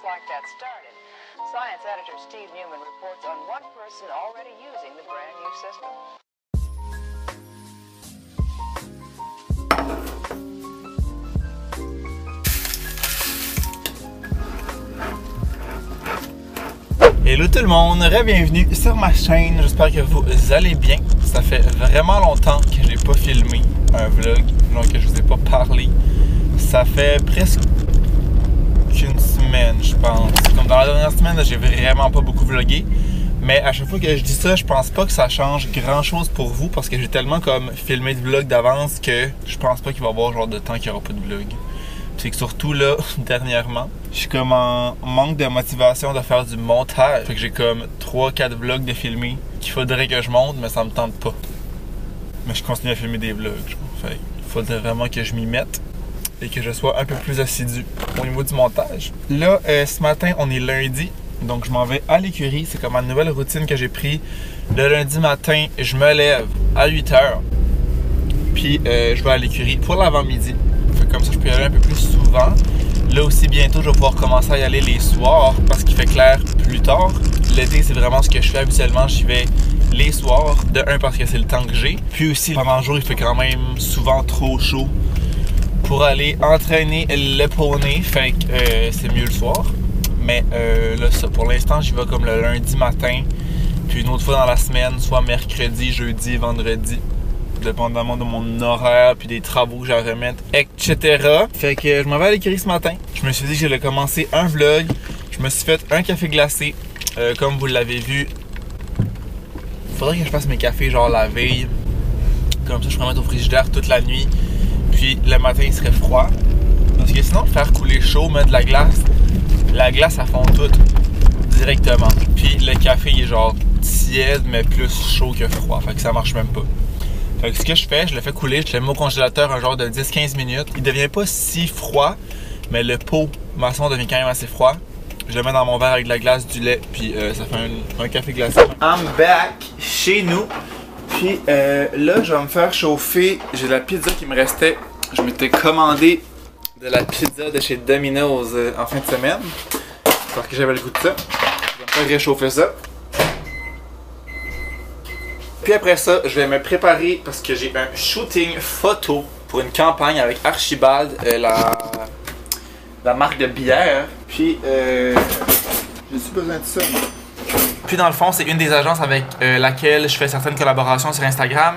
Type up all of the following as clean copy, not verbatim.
just like that started. Science editor Steve Newman reports on one person already using the brand new system. Hello tout le monde, bienvenue sur ma chaîne, j'espère que vous allez bien. Ça fait vraiment longtemps que j'ai pas filmé un vlog, donc que je vous ai pas parlé. Ça fait presque une semaine, je pense. Comme dans la dernière semaine, j'ai vraiment pas beaucoup vlogué. Mais à chaque fois que je dis ça, je pense pas que ça change grand chose pour vous parce que j'ai tellement comme filmé de vlog d'avance que je pense pas qu'il va y avoir genre de temps qu'il y aura pas de vlog. C'est que surtout là, dernièrement, je suis comme en manque de motivation de faire du montage. Fait que j'ai comme 3-4 vlogs de filmer qu'il faudrait que je monte, mais ça me tente pas. Mais je continue à filmer des vlogs. Fait il faudrait vraiment que je m'y mette et que je sois un peu plus assidu au niveau du montage. Là, ce matin, on est lundi, donc je m'en vais à l'écurie. C'est comme ma nouvelle routine que j'ai pris. Le lundi matin, je me lève à 8 h. Puis je vais à l'écurie pour l'avant-midi. Comme ça, je peux y aller un peu plus souvent. Là aussi, bientôt, je vais pouvoir commencer à y aller les soirs parce qu'il fait clair plus tard. L'été, c'est vraiment ce que je fais habituellement. J'y vais les soirs. De un, parce que c'est le temps que j'ai. Puis aussi, pendant le jour, il fait quand même souvent trop chaud pour aller entraîner le poney. Fait que c'est mieux le soir. Mais là, ça, pour l'instant, j'y vais comme le lundi matin. Puis une autre fois dans la semaine, soit mercredi, jeudi, vendredi. Dépendamment de mon horaire, puis des travaux que j'ai à remettre, etc. Fait que je m'en vais à l'écurie ce matin. Je me suis dit que j'allais commencer un vlog. Je me suis fait un café glacé. Comme vous l'avez vu, il faudrait que je fasse mes cafés genre la veille. Comme ça, je pourrais mettre au frigidaire toute la nuit. Puis le matin, il serait froid. Parce que sinon, faire couler chaud, mettre de la glace, ça fond tout directement. Puis le café, il est genre tiède, mais plus chaud que froid. Fait que ça marche même pas. Fait que ce que je fais, je le fais couler, je le mets au congélateur un genre de 10-15 minutes. Il devient pas si froid, mais le pot maçon devient quand même assez froid. Je le mets dans mon verre avec de la glace, du lait, puis ça fait un café glacé. I'm back chez nous. Puis là, je vais me faire chauffer. J'ai la pizza qui me restait. Je m'étais commandé de la pizza de chez Domino's en fin de semaine. Parce que j'avais le goût de ça. Je vais me faire réchauffer ça. Puis après ça, je vais me préparer parce que j'ai un shooting photo pour une campagne avec Archibald, la marque de bière. Puis, j'ai-tu besoin de ça? Puis dans le fond, c'est une des agences avec laquelle je fais certaines collaborations sur Instagram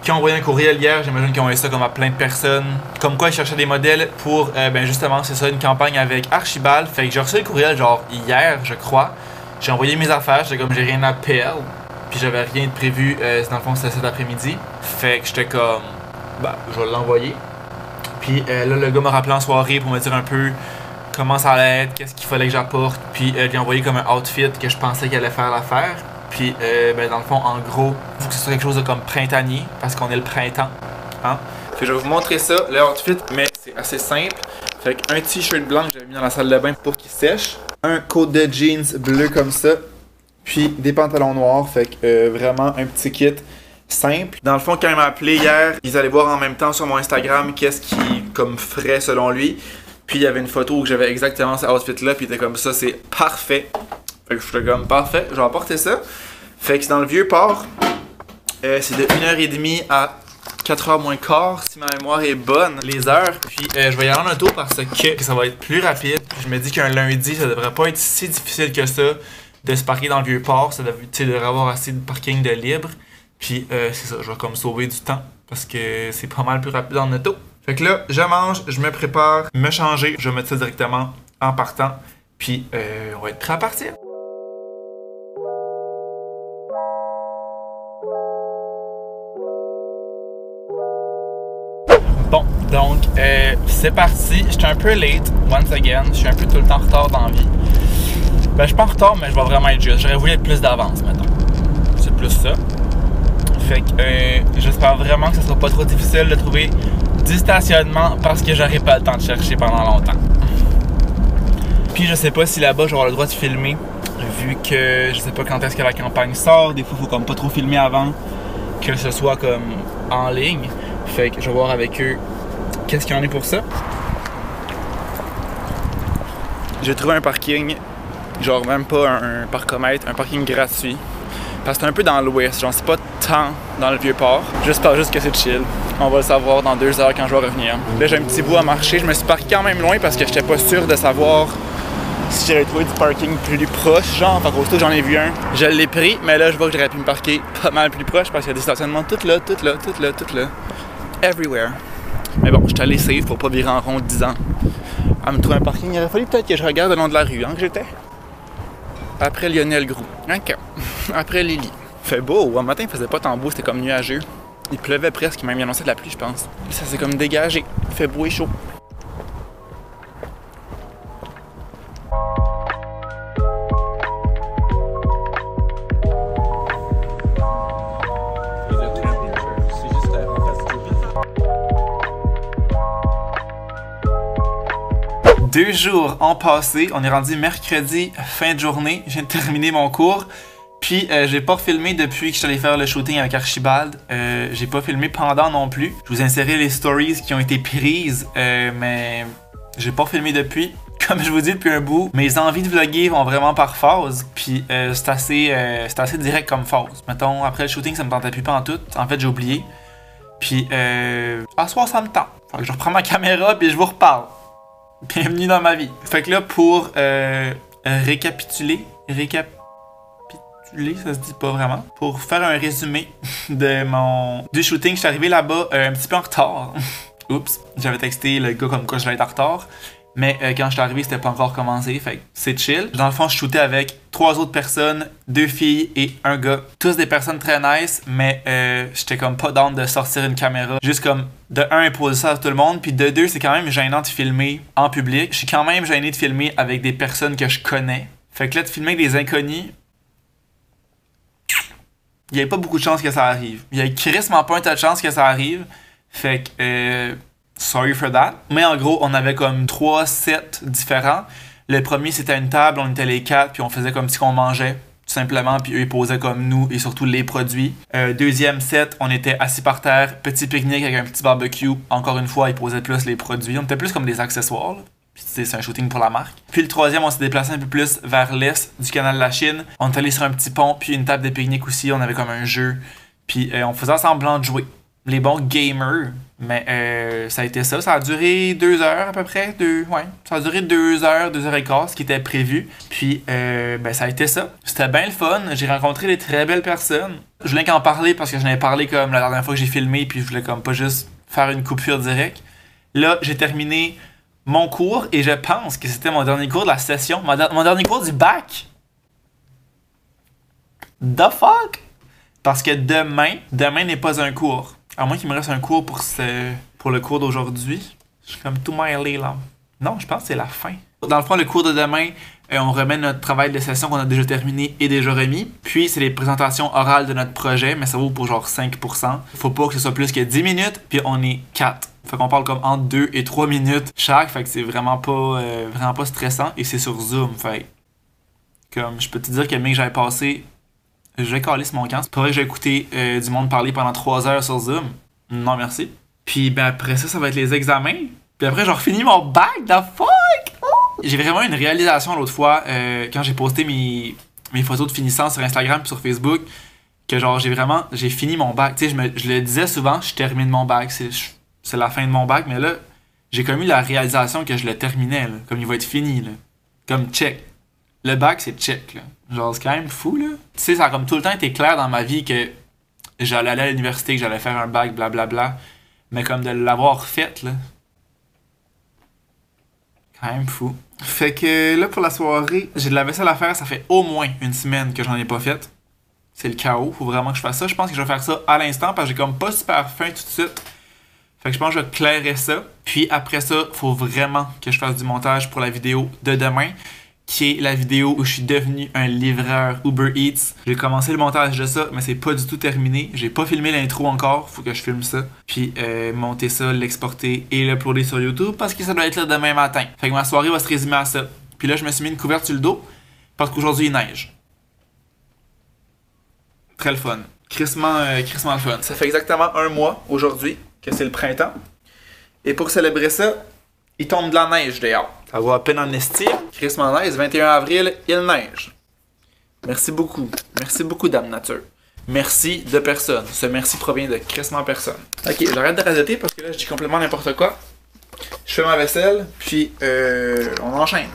qui ont envoyé un courriel hier. J'imagine qu'ils ont envoyé ça comme à plein de personnes. Comme quoi, ils cherchaient des modèles pour, ben justement, c'est ça, une campagne avec Archibald. Fait que j'ai reçu le courriel genre hier, je crois. J'ai envoyé mes affaires, j'étais comme j'ai rien à perdre. Puis j'avais rien de prévu, dans le fond c'était cet après-midi. Fait que j'étais comme, bah je vais l'envoyer. Puis là le gars m'a rappelé en soirée pour me dire un peu comment ça allait être, qu'est-ce qu'il fallait que j'apporte. Puis lui envoyé comme un outfit que je pensais qu'il allait faire l'affaire. Puis ben, dans le fond en gros, il faut que ce soit quelque chose de comme printanier parce qu'on est le printemps. Hein? Fait que je vais vous montrer ça, le outfit, mais c'est assez simple. Fait qu'un t-shirt blanc que j'avais mis dans la salle de bain pour qu'il sèche. Un coat de jeans bleu comme ça. Puis des pantalons noirs, fait que vraiment un petit kit simple. Dans le fond, quand il m'a appelé hier, ils allaient voir en même temps sur mon Instagram qu'est-ce qui comme ferait selon lui. Puis il y avait une photo où j'avais exactement ce outfit-là, puis il était comme ça, c'est parfait. Fait que je suis comme parfait, je vais apporter ça. Fait que c'est dans le Vieux-Port. C'est de 1h30 à 4h moins quart, si ma mémoire est bonne, les heures. Puis je vais y aller en auto parce que ça va être plus rapide. Puis je me dis qu'un lundi, ça devrait pas être si difficile que ça de se parquer dans le Vieux-Port, ça devrait avoir assez de parking de libre. Puis c'est ça, je vais comme sauver du temps parce que c'est pas mal plus rapide en auto. Fait que là, je mange, je me prépare, me changer, je vais mettre ça directement en partant. Puis on va être prêt à partir. Bon, donc c'est parti. J'étais un peu late, once again. Je suis un peu tout le temps en retard dans la vie. Ben, je suis pas en retard, mais je vais vraiment être juste. J'aurais voulu être plus d'avance, mettons. C'est plus ça. Fait que j'espère vraiment que ce sera pas trop difficile de trouver du stationnement parce que j'aurai pas le temps de chercher pendant longtemps. Puis je sais pas si là-bas j'aurai le droit de filmer, vu que je sais pas quand est-ce que la campagne sort. Des fois, il faut comme pas trop filmer avant que ce soit comme en ligne. Fait que je vais voir avec eux qu'est-ce qu'il y en a pour ça. j'ai trouvé un parking, genre même pas un parcomètre, un parking gratuit. Parce que c'est un peu dans l'ouest, genre c'est pas tant dans le Vieux-Port. J'espère juste que c'est chill. On va le savoir dans 2 heures quand je vais revenir. Là j'ai un petit bout à marcher, je me suis parqué quand même loin parce que j'étais pas sûr de savoir si j'allais trouver du parking plus proche, genre. Fait qu'aussitôt j'en ai vu un, je l'ai pris, mais là je vois que j'aurais pu me parquer pas mal plus proche parce qu'il y a des stationnements tout là. Everywhere. Mais bon, je suis allé safe pour pas virer en rond 10 ans. À me trouver un parking, il aurait fallu peut-être que je regarde le long de la rue, hein, que j'étais. Après Lionel Groux. OK. Après Lily. Fait beau. Un matin, il faisait pas tant beau, c'était comme nuageux. Il pleuvait presque, même il annonçait de la pluie, je pense. Ça s'est comme dégagé. Il fait beau et chaud. Deux jours ont passé, on est rendu mercredi, fin de journée, je viens de terminer mon cours, puis j'ai pas filmé depuis que je suis allé faire le shooting avec Archibald, j'ai pas filmé pendant non plus. Je vous insérais les stories qui ont été prises, mais j'ai pas filmé depuis. Comme je vous dis depuis un bout, mes envies de vlogger vont vraiment par phase, puis c'est assez direct comme phase. Mettons, après le shooting, ça me tentait plus pas en tout, en fait j'ai oublié. Puis à soir ça me tente, fait que je reprends ma caméra puis je vous reparle. Bienvenue dans ma vie. Fait que là, pour récapituler, ça se dit pas vraiment. Pour faire un résumé du shooting, je suis arrivé là-bas un petit peu en retard. Oups, j'avais texté le gars comme quoi je vais être en retard. Mais quand je suis arrivé, c'était pas encore commencé, fait que c'est chill. Dans le fond, je shootais avec 3 autres personnes, 2 filles et un gars. Tous des personnes très nice, mais j'étais comme pas down de sortir une caméra. Juste comme, de 1, imposer ça à tout le monde, puis de 2, c'est quand même gênant de filmer en public. Je suis quand même gêné de filmer avec des personnes que je connais. Fait que là, de filmer avec des inconnus, il y avait pas beaucoup de chances que ça arrive. Il y a crissement pas un tas de chances que ça arrive. Fait que... sorry for that. Mais en gros, on avait comme 3 sets différents. Le premier, c'était une table, on était les 4, puis on faisait comme si on mangeait, tout simplement, puis eux, ils posaient comme nous, et surtout les produits. Deuxième set, on était assis par terre, petit pique-nique avec un petit barbecue. Encore une fois, ils posaient plus les produits. On était plus comme des accessoires, là. Puis c'est un shooting pour la marque. Puis le troisième, on s'est déplacé un peu plus vers l'est du canal de la Chine. On est allé sur un petit pont, puis une table de pique-nique aussi. On avait comme un jeu. Puis on faisait semblant de jouer. Les bons gamers, mais ça a été ça. Ça a duré 2 heures à peu près. Ça a duré 2 heures, 2 heures et quart, ce qui était prévu. Puis, ça a été ça. C'était bien le fun. J'ai rencontré des très belles personnes. Je voulais qu'en parler parce que j'en avais parlé comme la dernière fois que j'ai filmé, puis je voulais comme pas juste faire une coupure directe. Là, j'ai terminé mon cours et je pense que c'était mon dernier cours de la session. Mon dernier cours du bac. The fuck? Parce que demain n'est pas un cours. À moins qu'il me reste un cours pour le cours d'aujourd'hui. Je suis comme tout mêlé là. Non, je pense que c'est la fin. Dans le fond, le cours de demain, on remet notre travail de session qu'on a déjà terminé et déjà remis. Puis, c'est les présentations orales de notre projet, mais ça vaut pour genre 5%. Faut pas que ce soit plus que 10 minutes, puis on est 4. Fait qu'on parle comme entre 2 et 3 minutes chaque, fait que c'est vraiment pas stressant et c'est sur Zoom. Fait comme je peux te dire que le mec que j'avais passé, je vais caler sur mon camp. C'est pas vrai que j'ai écouté du monde parler pendant 3 heures sur Zoom. Non, merci. Puis ben après ça va être les examens. Puis après, j'ai refini mon bac. The fuck? Oh! J'ai vraiment une réalisation l'autre fois quand j'ai posté mes photos de finissant sur Instagram et sur Facebook que genre j'ai fini mon bac. Tu sais, je le disais souvent, je termine mon bac. C'est la fin de mon bac. Mais là, j'ai comme eu la réalisation que je le terminais. Là, comme il va être fini. Là. Comme check. Le bac, c'est check. Là. Genre, c'est quand même fou, là. Tu sais, ça a comme tout le temps été clair dans ma vie que j'allais aller à l'université, que j'allais faire un bac, blablabla. Mais comme de l'avoir fait, là. Quand même fou. Fait que là, pour la soirée, j'ai de la vaisselle à faire. Ça fait au moins 1 semaine que j'en ai pas fait. C'est le chaos. Faut vraiment que je fasse ça. Je pense que je vais faire ça à l'instant parce que j'ai comme pas super faim tout de suite. Fait que je pense que je vais clairer ça. Puis après ça, faut vraiment que je fasse du montage pour la vidéo de demain, qui est la vidéo où je suis devenu un livreur Uber Eats. J'ai commencé le montage de ça, mais c'est pas du tout terminé. J'ai pas filmé l'intro encore, faut que je filme ça. Puis monter ça, l'exporter et l'uploader sur YouTube parce que ça doit être là demain matin. Fait que ma soirée va se résumer à ça. Puis là, je me suis mis une couverte sur le dos parce qu'aujourd'hui il neige. Très le fun. Crissement le fun. Ça fait exactement 1 mois aujourd'hui que c'est le printemps. Et pour célébrer ça, il tombe de la neige dehors. Ça vaut à peine en esti. Chris Manès, 21 avril, il neige. Merci beaucoup. Merci beaucoup, Dame Nature. Merci de personne. Ce merci provient de crissement personne. Ok, j'arrête de radoter parce que là, je dis complètement n'importe quoi. Je fais ma vaisselle, puis on enchaîne.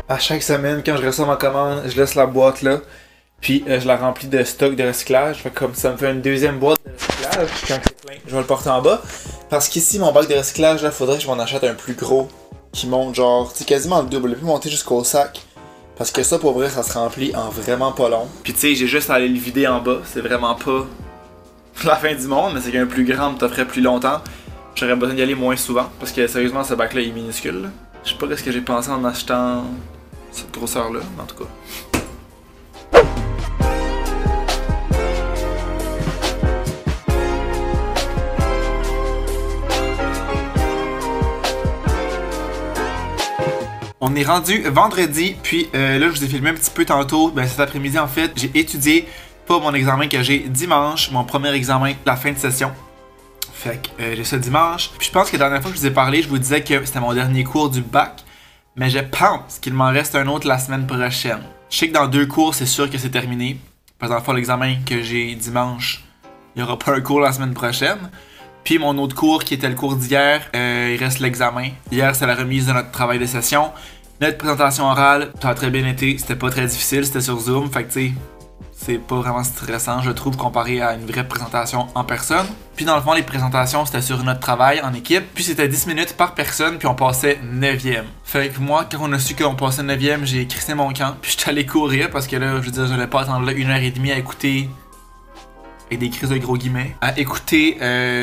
À chaque semaine, quand je reçois ma commande, je laisse la boîte là, puis je la remplis de stock de recyclage. Fait comme ça me fait une deuxième boîte de recyclage, puis quand c'est plein, je vais le porter en bas. Parce qu'ici, mon bac de recyclage, là, faudrait que je m'en achète un plus gros, qui monte genre, tu sais, quasiment le double, le plus monter jusqu'au sac. Parce que ça, pour vrai, ça se remplit en vraiment pas long. Puis tu sais, j'ai juste à aller le vider en bas, c'est vraiment pas la fin du monde, mais c'est qu'un plus grand me t'offrait plus longtemps. J'aurais besoin d'y aller moins souvent, parce que sérieusement, ce bac-là est minuscule. Là. Je sais pas ce que j'ai pensé en achetant cette grosseur-là, mais en tout cas. On est rendu vendredi, puis là je vous ai filmé un petit peu tantôt, cet après-midi en fait, j'ai étudié pour mon examen que j'ai dimanche, mon premier examen, la fin de session. Fait que j'ai ça dimanche. Puis je pense que la dernière fois que je vous ai parlé, je vous disais que c'était mon dernier cours du bac. Mais je pense qu'il m'en reste un autre la semaine prochaine. Je sais que dans 2 cours, c'est sûr que c'est terminé. Par exemple, l'examen que j'ai dimanche, il n'y aura pas un cours la semaine prochaine. Puis mon autre cours, qui était le cours d'hier, il reste l'examen. Hier, c'est la remise de notre travail de session. Notre présentation orale, ça a très bien été. C'était pas très difficile, c'était sur Zoom. Fait que tu sais, c'est pas vraiment stressant, je trouve, comparé à une vraie présentation en personne. Puis dans le fond, les présentations, c'était sur notre travail en équipe. Puis c'était 10 minutes par personne, puis on passait 9e. Fait que moi, quand on a su qu'on passait 9e, j'ai crissé mon camp. Puis j'étais allé courir, parce que là, je veux dire, j'allais pas attendre là 1h30 à écouter, avec des crises de gros guillemets, à écouter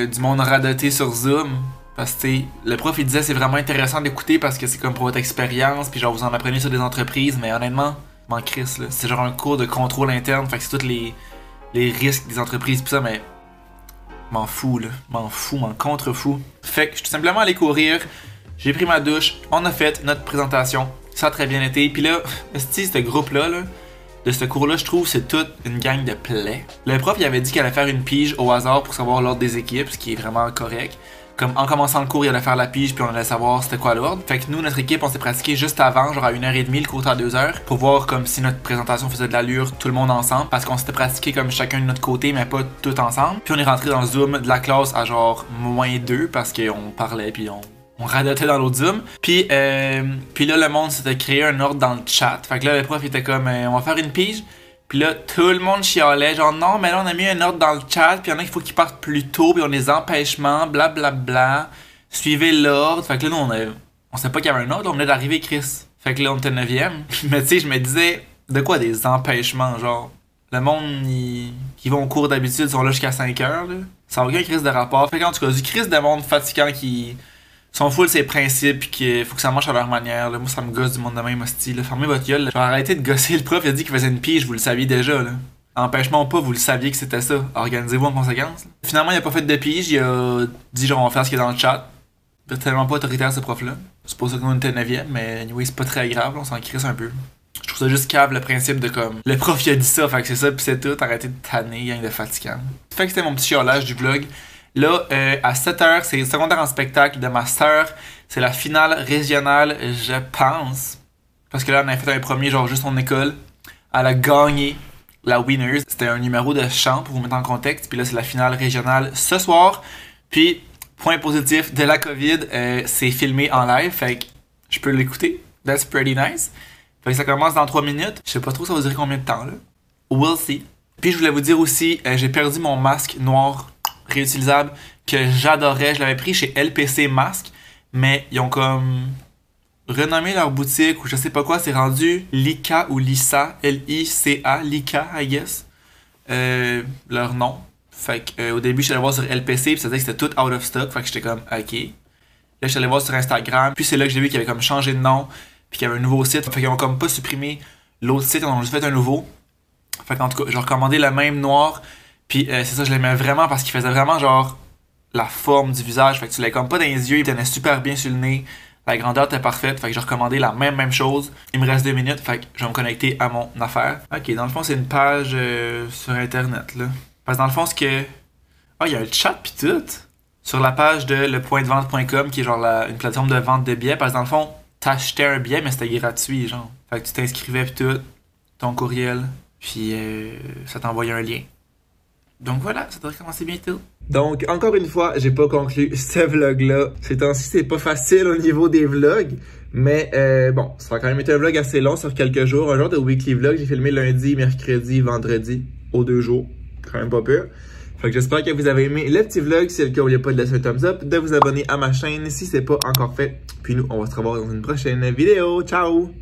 du monde radoter sur Zoom. Parce que le prof, il disait c'est vraiment intéressant d'écouter parce que c'est comme pour votre expérience, puis genre vous en apprenez sur des entreprises, mais honnêtement, m'en crisse là. C'est genre un cours de contrôle interne, fait que c'est tous les risques des entreprises pis ça, mais m'en fous là, m'en contrefous. Fait que je suis tout simplement allé courir, j'ai pris ma douche, on a fait notre présentation, ça a très bien été, puis là, ce groupe-là, de ce cours-là, je trouve c'est toute une gang de plaies. Le prof, il avait dit qu'il allait faire une pige au hasard pour savoir l'ordre des équipes, ce qui est vraiment correct. Comme en commençant le cours, il allait faire la pige puis on allait savoir c'était quoi l'ordre. Fait que nous, notre équipe, on s'est pratiqué juste avant, genre à 1h30, le cours était à 2h, pour voir comme si notre présentation faisait de l'allure tout le monde ensemble, parce qu'on s'était pratiqué comme chacun de notre côté, mais pas tout ensemble. Puis on est rentré dans le Zoom de la classe à genre -2 parce qu'on parlait puis on radotait dans l'autre Zoom. Puis là, le monde s'était créé un ordre dans le chat. Fait que là, le prof était comme on va faire une pige. Puis là, tout le monde chialait, genre non, mais là on a mis un ordre dans le chat, puis il y en a qu'il faut qu'ils partent plus tôt, puis on a des empêchements, blablabla. Suivez l'ordre. Fait que là, nous, on savait pas qu'il y avait un ordre, on venait d'arriver, Chris. Fait que là, on était 9e. Mais tu sais, je me disais, de quoi des empêchements, genre. Le monde qui va au cours d'habitude sont là jusqu'à 5h, là. Ça n'a aucun crise de rapport. Fait qu'en tout cas, du crise de monde fatigant qui sont full ses principes pis qu'il faut que ça marche à leur manière. Là. Moi, ça me gosse du monde de même hostie. Fermez votre gueule. Genre, arrêtez de gosser. Le prof, il a dit qu'il faisait une pige, vous le saviez déjà. Là. Empêchement ou pas, vous le saviez que c'était ça. Organisez-vous en conséquence. Là. Finalement, il a pas fait de pige. Il a dit genre, on va faire ce qu'il y a dans le chat. Il est tellement pas autoritaire, ce prof-là. C'est pour ça qu'on était 9e, mais anyway, c'est pas très grave. Là, on s'en crisse un peu. Je trouve ça juste cave le principe de comme. Le prof, il a dit ça, fait que c'est ça, pis c'est tout. Arrêtez de tanner, gang de fatigants. Fait que c'était mon petit chiolage du vlog. Là, à 7h, c'est le secondaire en spectacle de ma sœur. C'est la finale régionale, je pense. Parce que là, on a fait un premier, genre juste en école. Elle a gagné la Winners. C'était un numéro de chant pour vous mettre en contexte. Puis là, c'est la finale régionale ce soir. Puis, point positif de la COVID, c'est filmé en live. Fait que je peux l'écouter. That's pretty nice. Fait que ça commence dans 3 minutes. Je sais pas trop ça va durer combien de temps, là. We'll see. Puis je voulais vous dire aussi, j'ai perdu mon masque noir réutilisable que j'adorais. Je l'avais pris chez LPC Masque, mais ils ont comme renommé leur boutique ou je sais pas quoi. C'est rendu Lika ou Lisa, L-I-C-A, Lika, I guess. Leur nom. Fait que au début, je suis allé voir sur LPC, puis ça disait que c'était tout out of stock. Fait que j'étais comme, ok. Là, je suis allé voir sur Instagram, puis c'est là que j'ai vu qu'ils avaient comme changé de nom, puis qu'il y avait un nouveau site. Fait qu'ils ont comme pas supprimé l'autre site, ils en ont juste fait un nouveau. Fait qu'en tout cas, j'ai recommandé le même noir. Puis c'est ça, je l'aimais vraiment parce qu'il faisait vraiment genre la forme du visage. Fait que tu l'avais comme pas dans les yeux, il tenait super bien sur le nez. La grandeur était parfaite, fait que j'ai recommandé la même chose. Il me reste 2 minutes, fait que je vais me connecter à mon affaire. Ok, dans le fond, c'est une page sur internet, là. Parce que dans le fond, c'est que... Ah, il y a un chat pis tout. Sur la page de lepointdevente.com, qui est genre une plateforme de vente de billets. Parce que dans le fond, t'achetais un billet, mais c'était gratuit, genre. Fait que tu t'inscrivais pis tout, ton courriel, puis ça t'envoyait un lien. Donc voilà, ça devrait commencer bientôt. Donc, encore une fois, j'ai pas conclu ce vlog-là. Ces temps-ci, c'est pas facile au niveau des vlogs. Mais bon, ça a quand même été un vlog assez long sur quelques jours. Un genre de weekly vlog. J'ai filmé lundi, mercredi, vendredi, aux 2 jours. Quand même pas pire. Fait que j'espère que vous avez aimé le petit vlog. Si c'est le cas, n'oubliez pas de laisser un thumbs up, de vous abonner à ma chaîne si c'est pas encore fait. Puis nous, on va se revoir dans une prochaine vidéo. Ciao!